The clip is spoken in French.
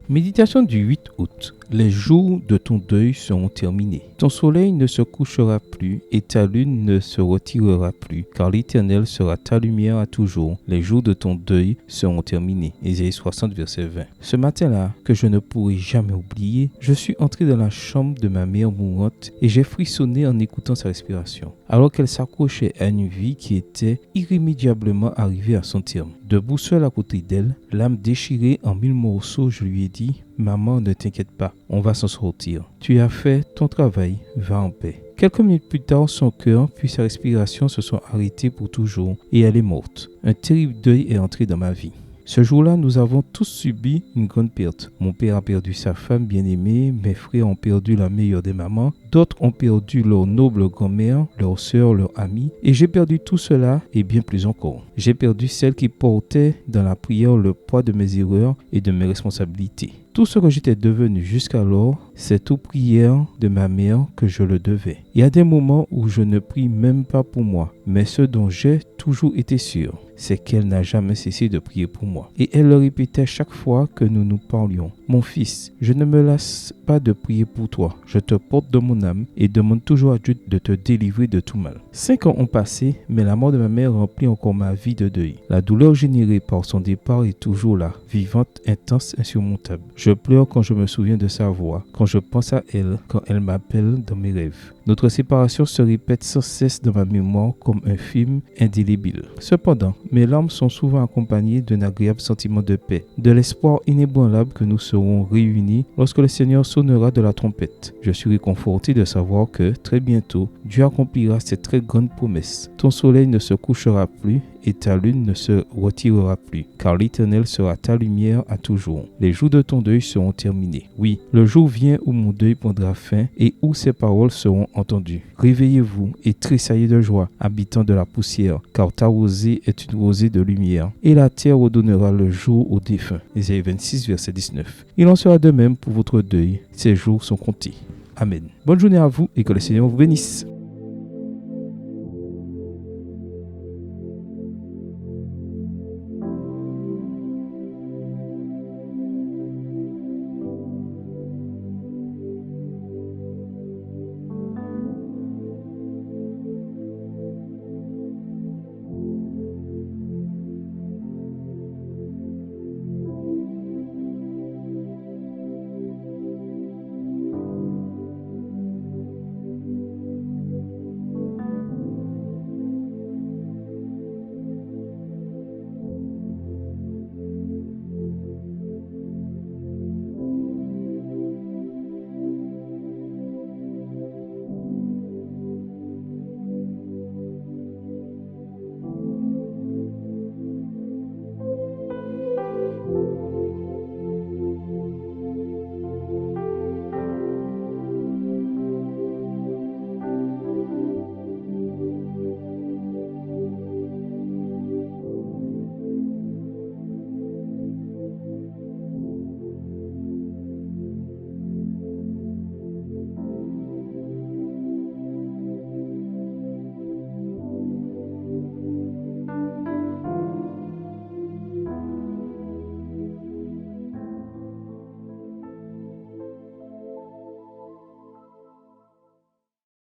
Méditation du 8 août. Les jours de ton deuil seront terminés. Ton soleil ne se couchera plus et ta lune ne se retirera plus, car l'Éternel sera ta lumière à toujours. Les jours de ton deuil seront terminés. Ésaïe 60, verset 20. Ce matin-là, que je ne pourrai jamais oublier, je suis entré dans la chambre de ma mère mourante et j'ai frissonné en écoutant sa respiration, alors qu'elle s'accrochait à une vie qui était irrémédiablement arrivée à son terme. Debout seul à côté d'elle, l'âme déchirée en 1000 morceaux, je lui ai dit « Maman, ne t'inquiète pas, on va s'en sortir. Tu as fait ton travail, va en paix. » Quelques minutes plus tard, son cœur puis sa respiration se sont arrêtés pour toujours et elle est morte. Un terrible deuil est entré dans ma vie. Ce jour-là, nous avons tous subi une grande perte. Mon père a perdu sa femme bien-aimée, mes frères ont perdu la meilleure des mamans, d'autres ont perdu leur noble grand-mère, leurs sœurs, leurs amis, et j'ai perdu tout cela et bien plus encore. J'ai perdu celle qui portait dans la prière le poids de mes erreurs et de mes responsabilités. Tout ce que j'étais devenu jusqu'alors, c'est aux prières de ma mère que je le devais. Il y a des moments où je ne prie même pas pour moi, mais ce dont j'ai toujours été sûr, c'est qu'elle n'a jamais cessé de prier pour moi. Et elle le répétait chaque fois que nous nous parlions. « Mon fils, je ne me lasse pas de prier pour toi. Je te porte dans mon âme et demande toujours à Dieu de te délivrer de tout mal. » 5 ans ont passé, mais la mort de ma mère remplit encore ma vie de deuil. La douleur générée par son départ est toujours là, vivante, intense, insurmontable. Je pleure quand je me souviens de sa voix, quand je pense à elle, quand elle m'appelle dans mes rêves. Notre séparation se répète sans cesse dans ma mémoire comme un film indélébile. Cependant, mes larmes sont souvent accompagnées d'un agréable sentiment de paix, de l'espoir inébranlable que nous serons réunis lorsque le Seigneur sonnera de la trompette. Je suis réconforté de savoir que, très bientôt, Dieu accomplira cette très grande promesse. Ton soleil ne se couchera plus et ta lune ne se retirera plus, car l'Éternel sera ta lumière à toujours. Les jours de ton deuil seront terminés. Oui, le jour vient où mon deuil prendra fin et où ces paroles seront entendues. Réveillez-vous et tressaillez de joie, habitants de la poussière, car ta rosée est une rosée de lumière, et la terre redonnera le jour aux défunts. Ésaïe 26, verset 19. Il en sera de même pour votre deuil. Ces jours sont comptés. Amen. Bonne journée à vous et que le Seigneur vous bénisse.